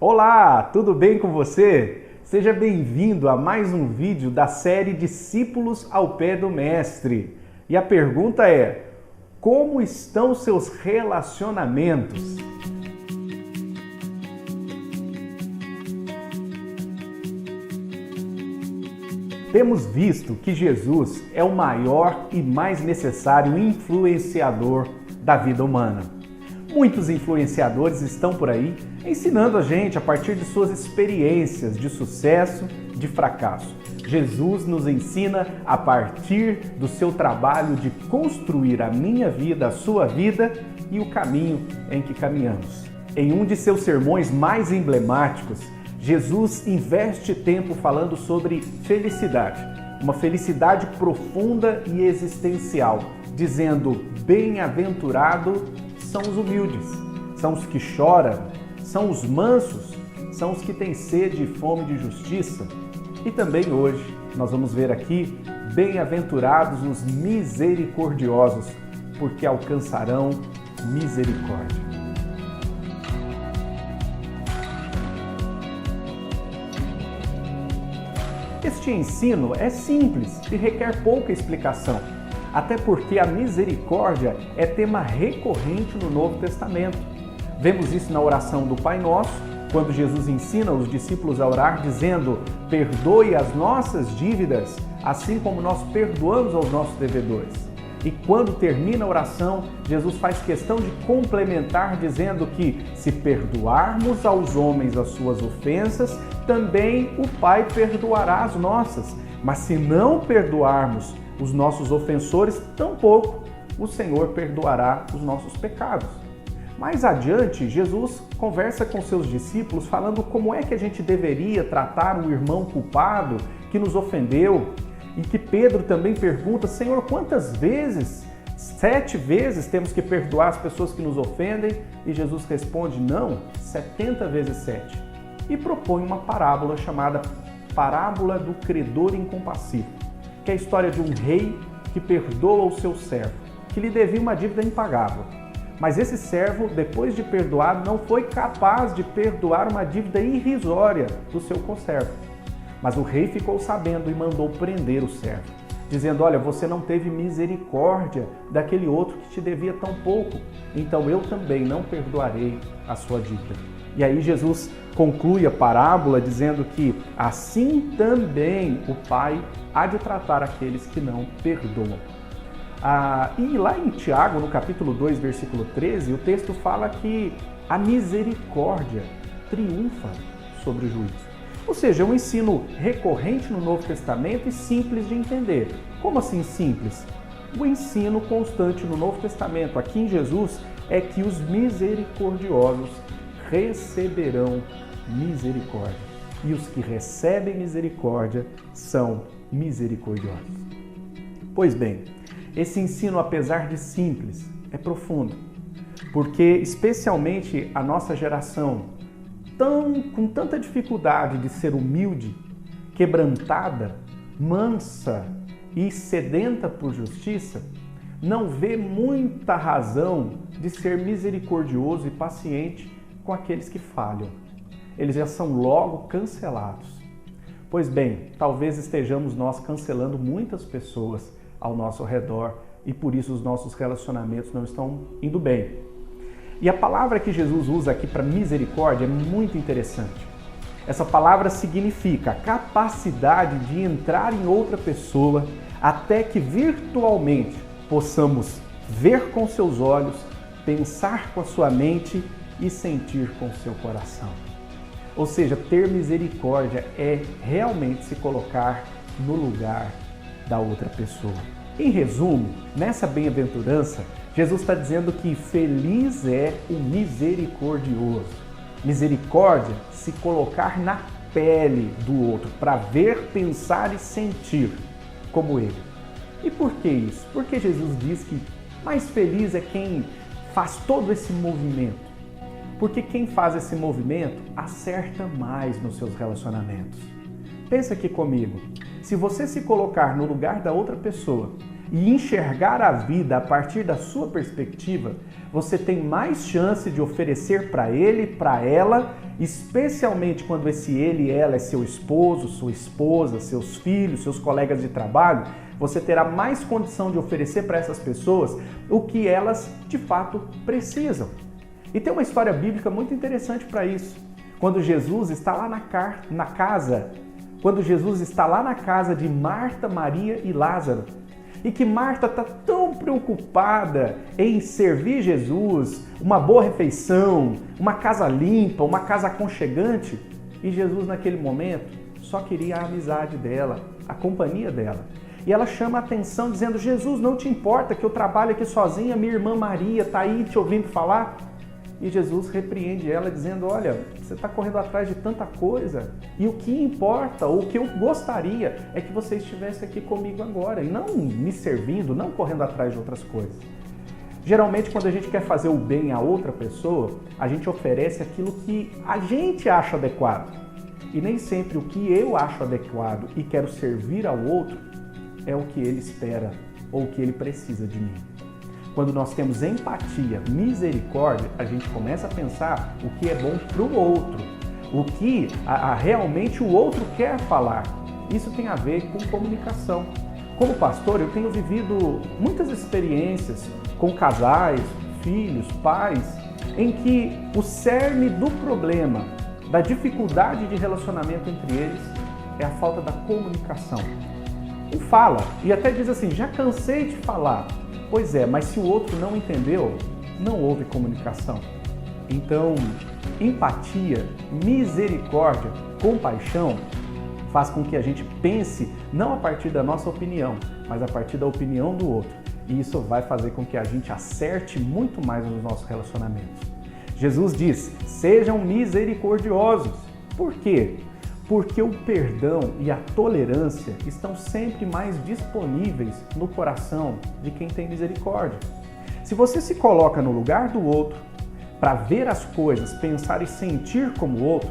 Olá, tudo bem com você? Seja bem-vindo a mais um vídeo da série Discípulos ao Pé do Mestre. E a pergunta é: como estão seus relacionamentos? Temos visto que Jesus é o maior e mais necessário influenciador da vida humana. Muitos influenciadores estão por aí ensinando a gente a partir de suas experiências de sucesso, de fracasso. Jesus nos ensina a partir do seu trabalho de construir a minha vida, a sua vida e o caminho em que caminhamos. Em um de seus sermões mais emblemáticos, Jesus investe tempo falando sobre felicidade, uma felicidade profunda e existencial, dizendo: bem-aventurado são os humildes, são os que choram, são os mansos, são os que têm sede e fome de justiça. E também hoje nós vamos ver aqui: bem-aventurados os misericordiosos, porque alcançarão misericórdia. Este ensino é simples e requer pouca explicação, até porque a misericórdia é tema recorrente no Novo Testamento. Vemos isso na oração do Pai Nosso, quando Jesus ensina os discípulos a orar dizendo: perdoe as nossas dívidas, assim como nós perdoamos aos nossos devedores. E quando termina a oração, Jesus faz questão de complementar dizendo que se perdoarmos aos homens as suas ofensas, também o Pai perdoará as nossas. Mas se não perdoarmos os nossos ofensores, tampouco o Senhor perdoará os nossos pecados. Mais adiante, Jesus conversa com seus discípulos falando como é que a gente deveria tratar o irmão culpado que nos ofendeu, e que Pedro também pergunta: Senhor, quantas vezes? 7 vezes temos que perdoar as pessoas que nos ofendem? E Jesus responde: não, 70 vezes 7. E propõe uma parábola chamada Parábola do Credor Incompassivo, que é a história de um rei que perdoa o seu servo, que lhe devia uma dívida impagável. Mas esse servo, depois de perdoado, não foi capaz de perdoar uma dívida irrisória do seu conservo. Mas o rei ficou sabendo e mandou prender o servo, dizendo: olha, você não teve misericórdia daquele outro que te devia tão pouco, então eu também não perdoarei a sua dívida. E aí Jesus conclui a parábola dizendo que assim também o Pai há de tratar aqueles que não perdoam. E lá em Tiago, no capítulo 2, versículo 13, o texto fala que a misericórdia triunfa sobre o juízo. Ou seja, é um ensino recorrente no Novo Testamento e simples de entender. Como assim simples? O ensino constante no Novo Testamento, aqui em Jesus, é que os misericordiosos receberão misericórdia. E os que recebem misericórdia são misericordiosos. Pois bem, esse ensino, apesar de simples, é profundo, porque especialmente a nossa geração, com tanta dificuldade de ser humilde, quebrantada, mansa e sedenta por justiça, não vê muita razão de ser misericordioso e paciente com aqueles que falham. Eles já são logo cancelados. Pois bem, talvez estejamos nós cancelando muitas pessoas ao nosso redor e por isso os nossos relacionamentos não estão indo bem. E a palavra que Jesus usa aqui para misericórdia é muito interessante. Essa palavra significa a capacidade de entrar em outra pessoa até que virtualmente possamos ver com seus olhos, pensar com a sua mente e sentir com o seu coração. Ou seja, ter misericórdia é realmente se colocar no lugar da outra pessoa. Em resumo, nessa bem-aventurança, Jesus está dizendo que feliz é o misericordioso. Misericórdia, se colocar na pele do outro, para ver, pensar e sentir como ele. E por que isso? Porque Jesus diz que mais feliz é quem faz todo esse movimento. Porque quem faz esse movimento acerta mais nos seus relacionamentos. Pensa aqui comigo, se você se colocar no lugar da outra pessoa, e enxergar a vida a partir da sua perspectiva, você tem mais chance de oferecer para ele, para ela, especialmente quando esse ele e ela é seu esposo, sua esposa, seus filhos, seus colegas de trabalho, você terá mais condição de oferecer para essas pessoas o que elas de fato precisam. E tem uma história bíblica muito interessante para isso. Quando Jesus está lá na casa de Marta, Maria e Lázaro, e que Marta está tão preocupada em servir Jesus, uma boa refeição, uma casa limpa, uma casa aconchegante, e Jesus naquele momento só queria a amizade dela, a companhia dela. E ela chama a atenção dizendo: Jesus, não te importa que eu trabalho aqui sozinha, minha irmã Maria está aí te ouvindo falar? E Jesus repreende ela dizendo: olha, você está correndo atrás de tanta coisa e o que importa, ou o que eu gostaria é que você estivesse aqui comigo agora e não me servindo, não correndo atrás de outras coisas. Geralmente, quando a gente quer fazer o bem a outra pessoa, a gente oferece aquilo que a gente acha adequado. E nem sempre o que eu acho adequado e quero servir ao outro é o que ele espera ou o que ele precisa de mim. Quando nós temos empatia, misericórdia, a gente começa a pensar o que é bom para o outro, o que realmente o outro quer falar. Isso tem a ver com comunicação. Como pastor, eu tenho vivido muitas experiências com casais, filhos, pais, em que o cerne do problema, da dificuldade de relacionamento entre eles, é a falta da comunicação. Um fala e até diz assim: já cansei de falar. Pois é, mas se o outro não entendeu, não houve comunicação. Então, empatia, misericórdia, compaixão faz com que a gente pense não a partir da nossa opinião, mas a partir da opinião do outro. E isso vai fazer com que a gente acerte muito mais nos nossos relacionamentos. Jesus diz: sejam misericordiosos. Por quê? Porque o perdão e a tolerância estão sempre mais disponíveis no coração de quem tem misericórdia. Se você se coloca no lugar do outro, para ver as coisas, pensar e sentir como o outro,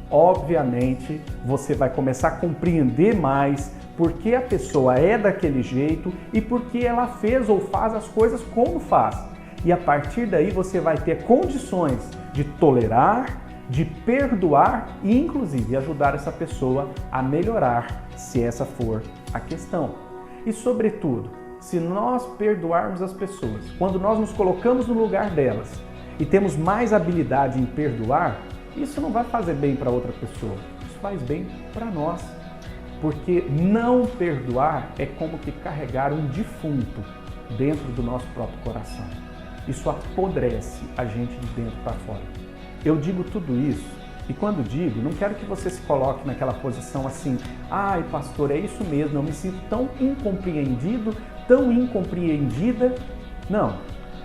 obviamente você vai começar a compreender mais por que a pessoa é daquele jeito e por que ela fez ou faz as coisas como faz. E a partir daí você vai ter condições de tolerar, de perdoar e, inclusive, ajudar essa pessoa a melhorar, se essa for a questão. E, sobretudo, se nós perdoarmos as pessoas, quando nós nos colocamos no lugar delas e temos mais habilidade em perdoar, isso não vai fazer bem para outra pessoa, isso faz bem para nós. Porque não perdoar é como que carregar um defunto dentro do nosso próprio coração. Isso apodrece a gente de dentro para fora. Eu digo tudo isso, e quando digo, não quero que você se coloque naquela posição assim: ai pastor, é isso mesmo, eu me sinto tão incompreendido, tão incompreendida. Não.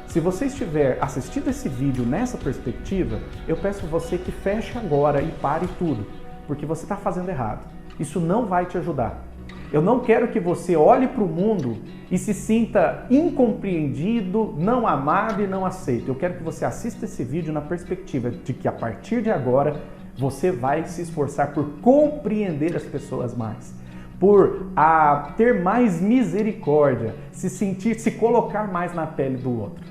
Se você estiver assistindo esse vídeo nessa perspectiva, eu peço a você que feche agora e pare tudo, porque você está fazendo errado. Isso não vai te ajudar. Eu não quero que você olhe para o mundo e se sinta incompreendido, não amado e não aceito. Eu quero que você assista esse vídeo na perspectiva de que a partir de agora você vai se esforçar por compreender as pessoas mais, por ter mais misericórdia, se colocar mais na pele do outro.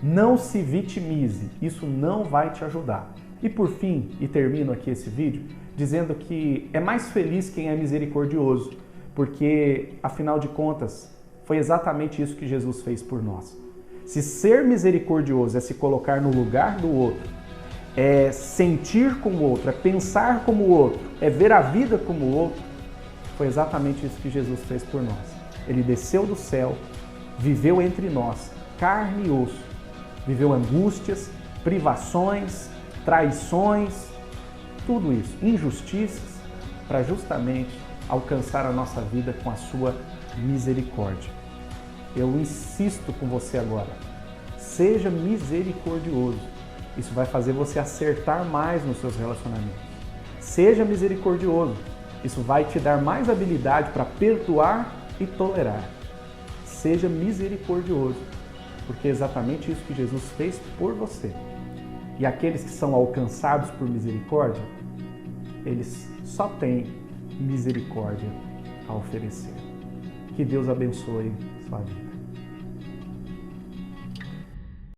Não se vitimize, isso não vai te ajudar. E por fim, e termino aqui esse vídeo dizendo que é mais feliz quem é misericordioso, porque, afinal de contas, foi exatamente isso que Jesus fez por nós. Se ser misericordioso é se colocar no lugar do outro, é sentir como o outro, é pensar como o outro, é ver a vida como o outro, foi exatamente isso que Jesus fez por nós. Ele desceu do céu, viveu entre nós, carne e osso, viveu angústias, privações, traições, tudo isso, injustiças, para justamente alcançar a nossa vida com a sua misericórdia. Eu insisto com você agora, seja misericordioso. Isso vai fazer você acertar mais nos seus relacionamentos. Seja misericordioso. Isso vai te dar mais habilidade para perdoar e tolerar. Seja misericordioso, porque é exatamente isso que Jesus fez por você. E aqueles que são alcançados por misericórdia, eles só têm misericórdia a oferecer. Que Deus abençoe sua vida.